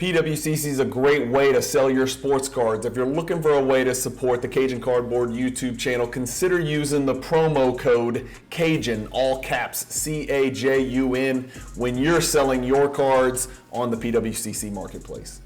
PWCC is a great way to sell your sports cards. If you're looking for a way to support the Cajun Cardboard YouTube channel, consider using the promo code Cajun, all caps, C-A-J-U-N, when you're selling your cards on the PWCC marketplace.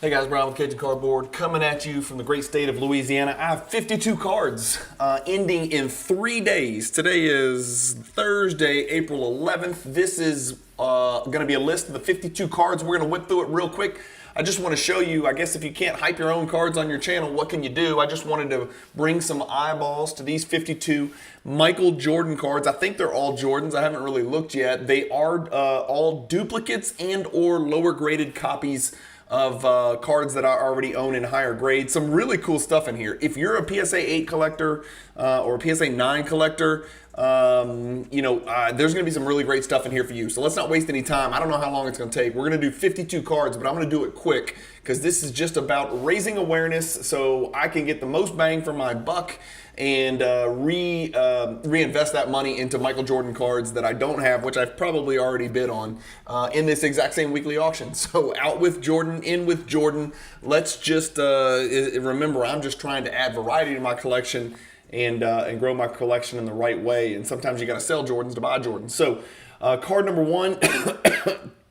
Hey guys, Brian with Cajun Cardboard coming at you from the great state of Louisiana. I have 52 cards ending in 3 days. Today is Thursday, April 11th. This is going to be a list of the 52 cards. We're going to whip through it real quick. I just want to show you, I guess if you can't hype your own cards on your channel, what can you do? I just wanted to bring some eyeballs to these 52 Michael Jordan cards. I think they're all Jordans. I haven't really looked yet. They are all duplicates and or lower graded copies of cards that I already own in higher grades. Some really cool stuff in here. If you're a PSA 8 collector or a PSA 9 collector, there's going to be some really great stuff in here for you. So let's not waste any time. I don't know how long it's going to take. We're going to do 52 cards, but I'm going to do it quick because this is just about raising awareness so I can get the most bang for my buck and reinvest that money into Michael Jordan cards that I don't have, which I've probably already bid on in this exact same weekly auction. So out with Jordan, in with Jordan. Let's just remember, I'm just trying to add variety to my collection and grow my collection in the right way. And sometimes you got to sell Jordans to buy Jordans. So card number one,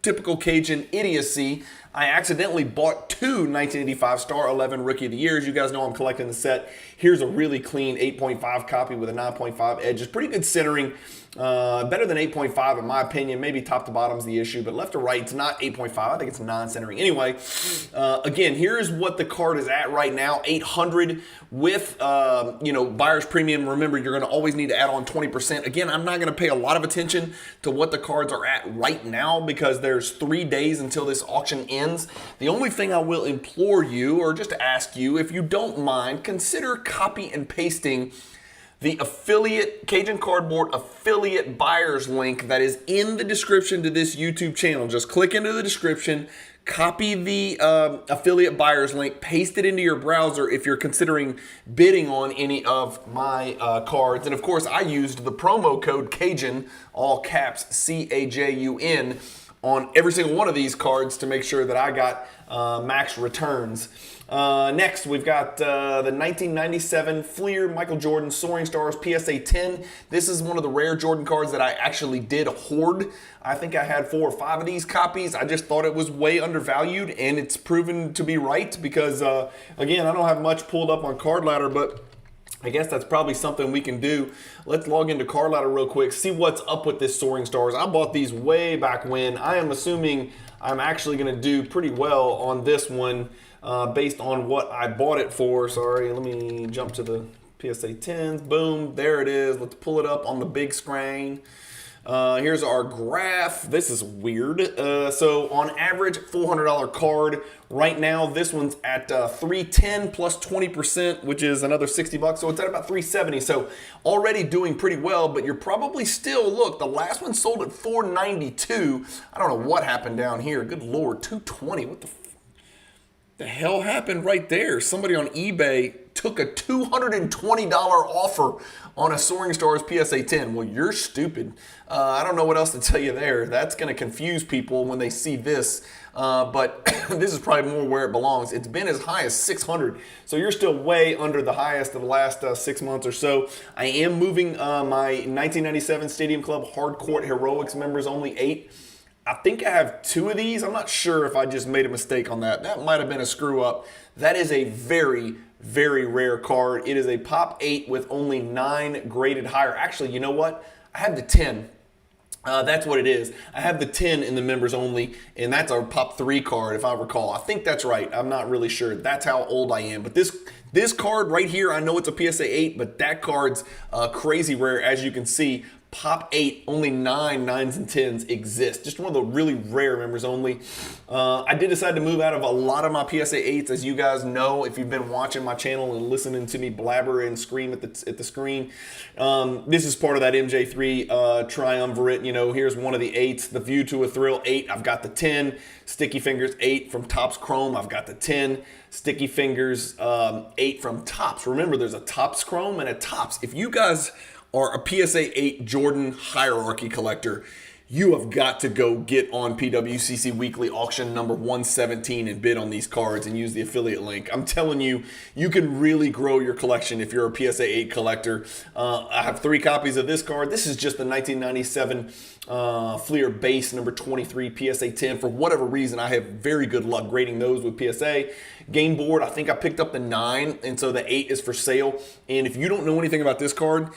typical Cajun idiocy. I accidentally bought two 1985 Star 11 Rookie of the Years. You guys know I'm collecting the set. Here's a really clean 8.5 copy with a 9.5 edge. It's pretty good centering. Better than 8.5 in my opinion. Maybe top to bottom's the issue, but left to right, it's not 8.5. I think it's non-centering. Anyway, again, here's what the card is at right now. 800 with, buyer's premium. Remember, you're going to always need to add on 20%. Again, I'm not going to pay a lot of attention to what the cards are at right now because there's 3 days until this auction ends. The only thing I will implore you, or just ask you, if you don't mind, consider copy and pasting the affiliate, Cajun Cardboard affiliate buyers link that is in the description to this YouTube channel. Just click into the description, copy the affiliate buyers link, paste it into your browser if you're considering bidding on any of my cards. And of course, I used the promo code Cajun, all caps, C-A-J-U-N, on every single one of these cards to make sure that I got max returns. Next, we've got the 1997 Fleer Michael Jordan Soaring Stars PSA 10. This is one of the rare Jordan cards that I actually did hoard. I think I had 4 or 5 of these copies. I just thought it was way undervalued, and it's proven to be right because, again, I don't have much pulled up on Card Ladder, but I guess that's probably something we can do. Let's log into Card Ladder real quick, see what's up with this Soaring Stars. I bought these way back when. I am assuming I'm actually going to do pretty well on this one based on what I bought it for. Sorry, let me jump to the PSA 10s. Boom, there it is. Let's pull it up on the big screen. Here's our graph. This is weird. So on average, $400 card. Right now, this one's at $310 plus 20%, which is another $60. So it's at about $370. So already doing pretty well, but you're probably still, look, the last one sold at $492. I don't know what happened down here. Good Lord, $220. What the hell happened right there? Somebody on eBay took a $220 offer on a Soaring Stars PSA 10. Well, you're stupid. I don't know what else to tell you there. That's going to confuse people when they see this. But this is probably more where it belongs. It's been as high as 600. So you're still way under the highest of the last 6 months or so. I am moving my 1997 Stadium Club Hardcourt Heroics members only 8. I think I have 2 of these. I'm not sure if I just made a mistake on that. That might have been a screw up. That is a very, very rare card. It is a pop 8 with only 9 graded higher. Actually, you know what? I have the 10. That's what it is. I have the 10 in the members only, and that's a pop 3 card if I recall. I think that's right. I'm not really sure. That's how old I am. But this card right here, I know it's a PSA 8, but that card's crazy rare, as you can see. Pop 8, only 9 9s and 10s exist. Just one of the really rare members only. I did decide to move out of a lot of my PSA 8s, as you guys know, if you've been watching my channel and listening to me blabber and scream at the screen. This is part of that MJ3 triumvirate. You know, here's one of the 8s, the View to a Thrill 8. I've got the 10. Sticky Fingers 8 from Topps Chrome. I've got the 10. Sticky Fingers 8 from Topps. Remember, there's a Topps Chrome and a Topps. If you guys are a PSA 8 Jordan hierarchy collector, you have got to go get on PWCC Weekly Auction number 117 and bid on these cards and use the affiliate link. I'm telling you, you can really grow your collection if you're a PSA 8 collector. I have 3 copies of this card. This is just the 1997 Fleer base number 23 PSA 10. For whatever reason, I have very good luck grading those with PSA. Game board, I think I picked up the 9, and so the 8 is for sale. And if you don't know anything about this card,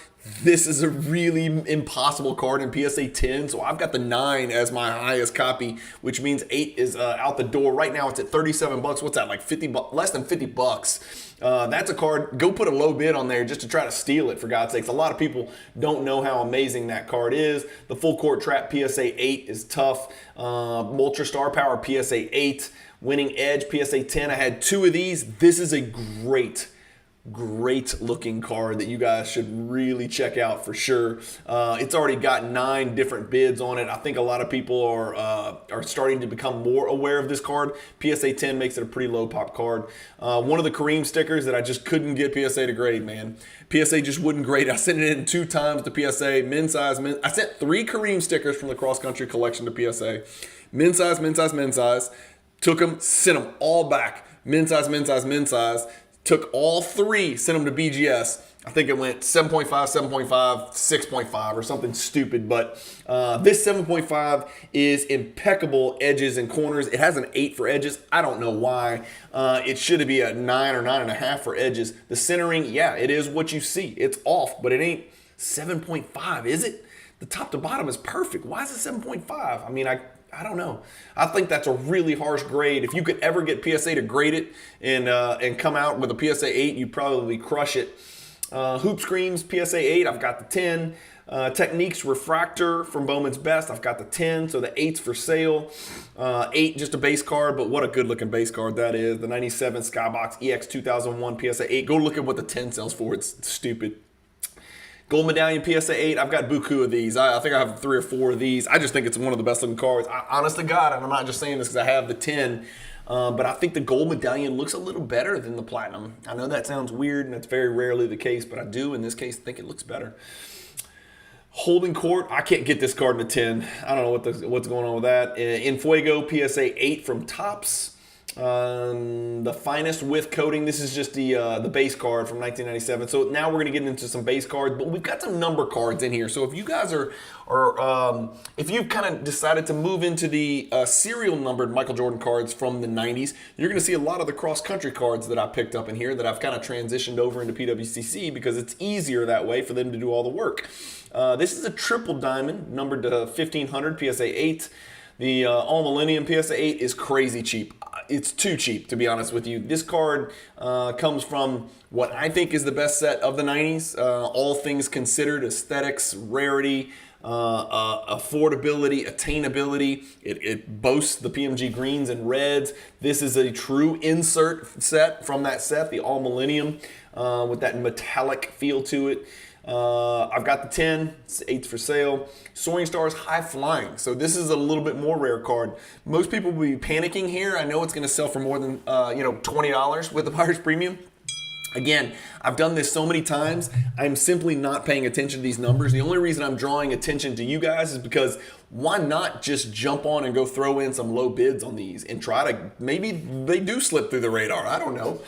this is a really impossible card in PSA 10. So I've got the 9 as my highest copy, which means 8 is out the door. Right now it's at 37 bucks. What's that, like 50 bucks? Less than 50 bucks. That's a card, go put a low bid on there just to try to steal it, for God's sakes. A lot of people don't know how amazing that card is. The Full Court Trap PSA 8 is tough. Ultra Star Power PSA 8. Winning Edge PSA 10. I had 2 of these. This is a great looking card that you guys should really check out for sure. It's already got 9 different bids on it. I think a lot of people are starting to become more aware of this card. PSA 10 makes it a pretty low pop card. One of the Kareem stickers that I just couldn't get PSA to grade, man. PSA just wouldn't grade. I sent it in 2 times to PSA. Men's size. I sent 3 Kareem stickers from the cross country collection to PSA. Men's size, men's size, men's size. Took them, sent them all back. Men's size, men's size, men's size. Took all 3, sent them to BGS. I think it went 7.5, 7.5, 6.5 or something stupid. But this 7.5 is impeccable edges and corners. It has an 8 for edges. I don't know why. It should be a 9 or 9.5 for edges. The centering, yeah, it is what you see. It's off, but it ain't 7.5, is it? The top to bottom is perfect. Why is it 7.5? I mean, I don't know. I think that's a really harsh grade. If you could ever get PSA to grade it and come out with a PSA 8, you'd probably crush it. Hoop Screams PSA 8, I've got the 10. Techniques Refractor from Bowman's Best, I've got the 10, so the 8's for sale. 8, just a base card, but what a good looking base card that is. The 97 Skybox EX 2001 PSA 8. Go look at what the 10 sells for. It's stupid. Gold Medallion PSA 8, I've got buku of these. I think I have 3 or 4 of these. I just think it's one of the best looking cards. Honest to God, and I'm not just saying this because I have the 10, but I think the Gold Medallion looks a little better than the Platinum. I know that sounds weird, and that's very rarely the case, but I do, in this case, think it looks better. Holding Court, I can't get this card in a 10. I don't know what's going on with that. In Fuego PSA 8 from Topps. The Finest with coating. This is just the base card from 1997. So now we're going to get into some base cards, but we've got some number cards in here. So if you guys if you've kind of decided to move into the serial numbered Michael Jordan cards from the 90s, you're going to see a lot of the cross country cards that I picked up in here that I've kind of transitioned over into PWCC because it's easier that way for them to do all the work. This is a triple diamond numbered to 1500 PSA 8. The All Millennium PSA 8 is crazy cheap. It's too cheap, to be honest with you. This card comes from what I think is the best set of the 90s. All things considered, aesthetics, rarity, affordability, attainability. It boasts the PMG greens and reds. This is a true insert set from that set, the All Millennium, with that metallic feel to it. I've got the 10, it's 8's for sale. Soaring Stars High Flying. So this is a little bit more rare card. Most people will be panicking here. I know it's going to sell for more than $20 with the buyer's premium. Again, I've done this so many times, I'm simply not paying attention to these numbers. The only reason I'm drawing attention to you guys is because why not just jump on and go throw in some low bids on these and try to, maybe they do slip through the radar. I don't know.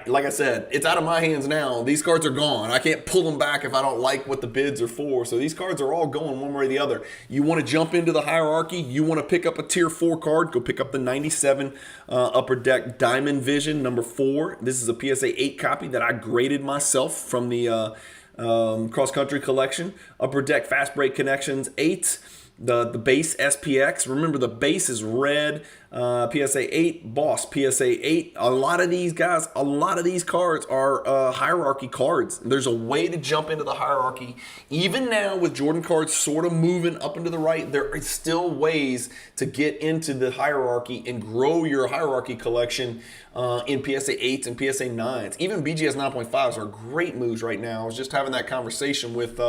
Like I said, it's out of my hands now. These cards are gone. I can't pull them back if I don't like what the bids are for. So these cards are all going one way or the other. You want to jump into the hierarchy? You want to pick up a tier 4 card? Go pick up the 97 Upper Deck Diamond Vision number 4. This is a PSA 8 copy that I graded myself from the cross country collection. Upper Deck Fast Break Connections 8. The base SPX, remember the base is red, PSA 8, Boss, PSA 8. A lot of these guys, a lot of these cards are hierarchy cards. There's a way to jump into the hierarchy. Even now with Jordan cards sort of moving up and to the right, there are still ways to get into the hierarchy and grow your hierarchy collection in PSA 8s and PSA 9s. Even BGS 9.5s are great moves right now. I was just having that conversation with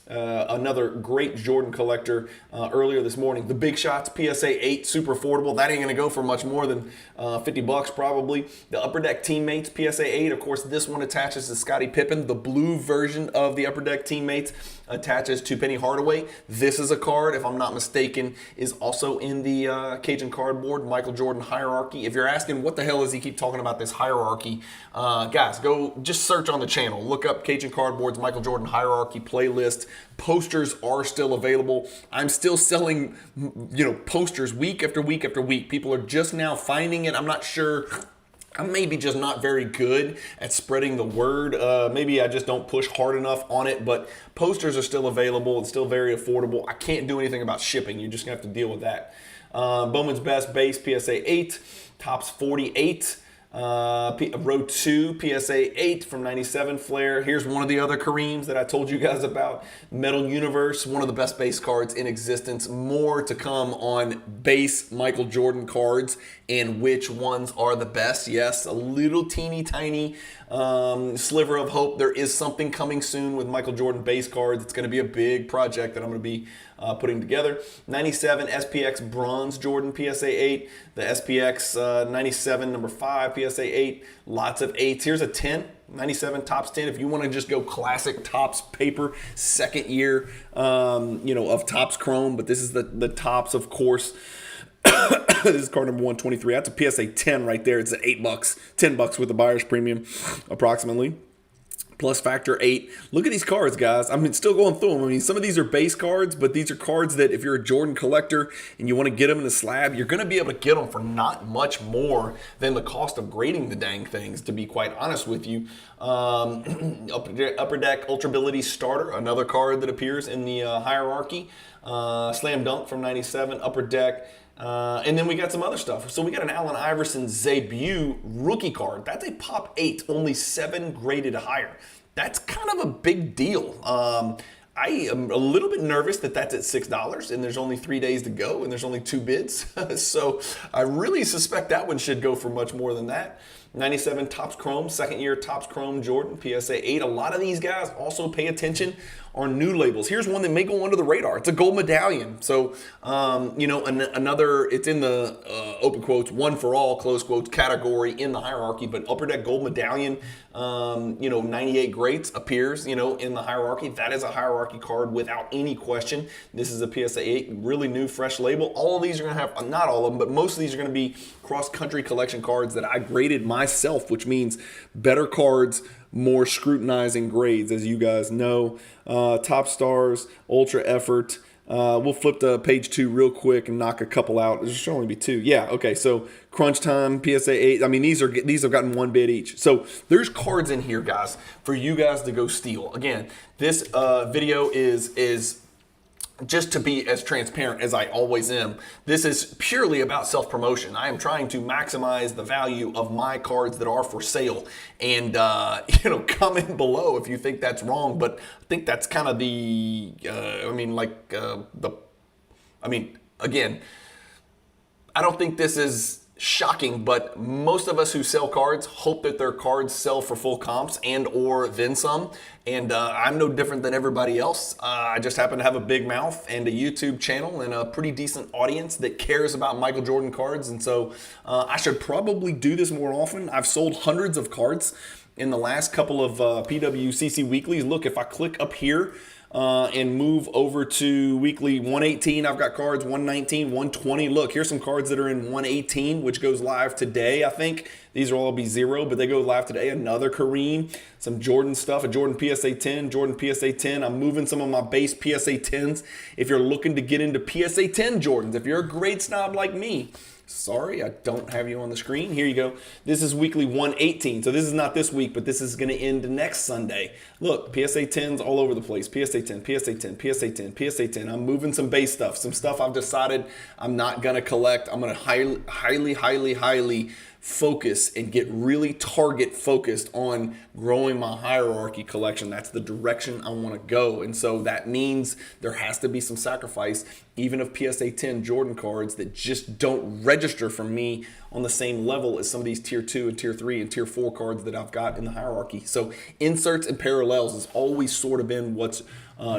another great Jordan collector earlier this morning. The Big Shots PSA 8, super affordable. That ain't going to go for much more than $50 probably. The Upper Deck Teammates PSA 8, of course, this one attaches to Scottie Pippen. The blue version of the Upper Deck Teammates attaches to Penny Hardaway. This is a card, if I'm not mistaken, is also in the Cajun Cardboard Michael Jordan hierarchy. If you're asking what the hell does he keep talking about this hierarchy, guys, go just search on the channel. Look up Cajun Cardboard's Michael Jordan hierarchy playlist. Posters are still available. I'm still selling, posters week after week after week. People are just now finding it. I'm not sure. I'm maybe just not very good at spreading the word. Maybe I just don't push hard enough on it, but posters are still available. It's still very affordable. I can't do anything about shipping. You're just going to have to deal with that. Bowman's Best Base PSA 8, Topps 48. Row 2 PSA 8 from 97 Flair. Here's one of the other Kareems that I told you guys about. Metal Universe, one of the best base cards in existence. More to come on base Michael Jordan cards and which ones are the best. Yes, a little teeny tiny sliver of hope. There is something coming soon with Michael Jordan base cards. It's going to be a big project that I'm going to be putting together. 97 SPX Bronze Jordan PSA 8. The SPX 97 number 5 PSA 8. Lots of 8s. Here's a 10. 97 Topps 10. If you want to just go classic Topps paper, second year, of Topps Chrome, but this is the Topps, of course. This is card number 123. That's a PSA 10 right there. It's at $8, $10 with the buyer's premium, approximately. Plus factor 8. Look at these cards, guys. I'm still going through them. I mean, some of these are base cards, but these are cards that if you're a Jordan collector and you want to get them in a slab, you're going to be able to get them for not much more than the cost of grading the dang things, to be quite honest with you. Upper Deck Ultrability Starter, another card that appears in the hierarchy. Slam Dunk from 97, Upper Deck. And then we got some other stuff. So we got an Allen Iverson debut rookie card. That's a Pop 8, only 7 graded higher. That's kind of a big deal. I am a little bit nervous that that's at $6 and there's only 3 days to go and there's only 2 bids. So I really suspect that one should go for much more than that. 97 Topps Chrome, second year Topps Chrome Jordan, PSA 8. A lot of these guys also pay attention on new labels. Here's one that may go under the radar. It's a gold medallion. So, another, it's in the open quotes, one for all, close quotes category in the hierarchy, but Upper Deck gold medallion, 98 greats appears, in the hierarchy. That is a hierarchy card without any question. This is a PSA 8, really new, fresh label. All of these are going to have, not all of them, but most of these are going to be cross-country collection cards that I graded myself, which means better cards, more scrutinizing grades, as you guys know. Top Stars, Ultra Effort. We'll flip to page 2 real quick and knock a couple out. There should only be 2. Yeah, okay, so Crunch Time, PSA 8. I mean, these have gotten 1 bid each. So there's cards in here, guys, for you guys to go steal. Again, this video is just to be as transparent as I always am. This is purely about self-promotion. I am trying to maximize the value of my cards that are for sale. And, comment below if you think that's wrong. But I think that's kind of again, I don't think this is shocking, but most of us who sell cards hope that their cards sell for full comps and or then some. And I'm no different than everybody else. I just happen to have a big mouth and a YouTube channel and a pretty decent audience that cares about Michael Jordan cards. And so I should probably do this more often. I've sold hundreds of cards in the last couple of PWCC weeklies. Look, if I click up here, and move over to weekly 118. I've got cards 119, 120. Look, here's some cards that are in 118, which goes live today, I think. These will all be 0, but they go live today. Another Kareem, some Jordan stuff, a Jordan PSA 10, Jordan PSA 10. I'm moving some of my base PSA 10s. If you're looking to get into PSA 10 Jordans, if you're a grade snob like me, sorry, I don't have you on the screen. Here you go. This is weekly 118. So this is not this week, but this is going to end next Sunday. Look, PSA 10s all over the place. PSA 10, PSA 10, PSA 10, PSA 10. I'm moving some base stuff. Some stuff I've decided I'm not going to collect. I'm going to highly focus and get really target focused on growing my hierarchy collection. That's the direction I want to go. And so that means there has to be some sacrifice, even of PSA 10 Jordan cards that just don't register for me on the same level as some of these tier 2 and tier 3 and tier 4 cards that I've got in the hierarchy. So inserts and parallels has always sort of been what's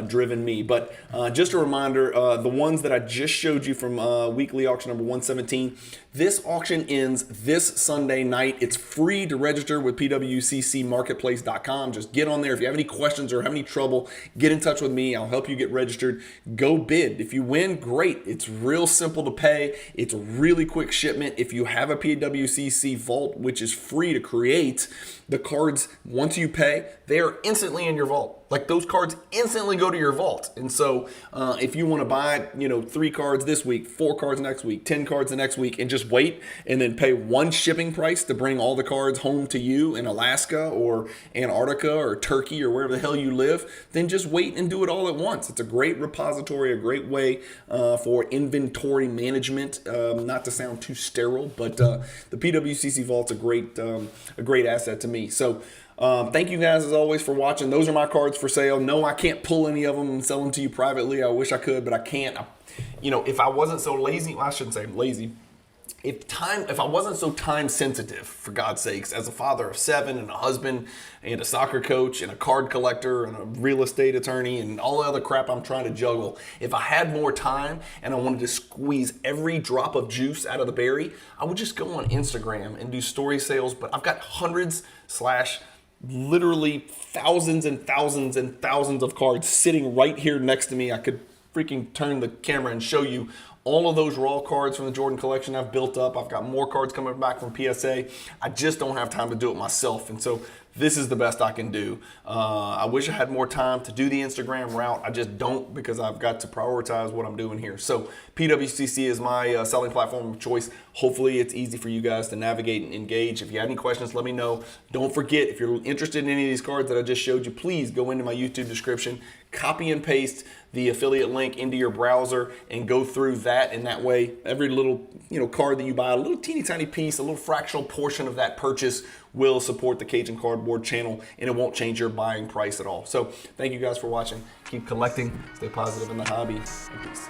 driven me. But just a reminder, the ones that I just showed you from weekly auction number 117, this auction ends this Sunday night. It's free to register with PWCCmarketplace.com. Just get on there. If you have any questions or have any trouble, get in touch with me. I'll help you get registered. Go bid. If you win, great. It's real simple to pay. It's a really quick shipment. If you have a PWCC Vault, which is free to create, the cards, once you pay, they are instantly in your vault. Like, those cards instantly go to your vault. And so if you want to buy, 3 cards this week, 4 cards next week, 10 cards the next week, and just wait and then pay one shipping price to bring all the cards home to you in Alaska or Antarctica or Turkey or wherever the hell you live, then just wait and do it all at once. It's a great repository, a great way for inventory management. Not to sound too sterile, but the PWCC Vault's a great asset to me. So thank you guys as always for watching. Those are my cards for sale. No, I can't pull any of them and sell them to you privately. I wish I could, but I can't. If I wasn't so lazy, well, I shouldn't say lazy. If I wasn't so time sensitive, for God's sakes, as a father of 7 and a husband and a soccer coach and a card collector and a real estate attorney and all the other crap I'm trying to juggle, if I had more time and I wanted to squeeze every drop of juice out of the berry, I would just go on Instagram and do story sales. But I've got hundreds / literally thousands and thousands and thousands of cards sitting right here next to me. I could freaking turn the camera and show you all of those raw cards from the Jordan collection I've built up. I've got more cards coming back from PSA. I just don't have time to do it myself. And so this is the best I can do. I wish I had more time to do the Instagram route. I just don't, because I've got to prioritize what I'm doing here. So PWCC is my selling platform of choice. Hopefully it's easy for you guys to navigate and engage. If you have any questions, let me know. Don't forget, if you're interested in any of these cards that I just showed you, please go into my YouTube description, copy and paste the affiliate link into your browser and go through that. And that way, every little card that you buy, a little teeny tiny piece, a little fractional portion of that purchase will support the Cajun Cardboard channel, and it won't change your buying price at all. So thank you guys for watching. Keep collecting, stay positive in the hobby, and peace.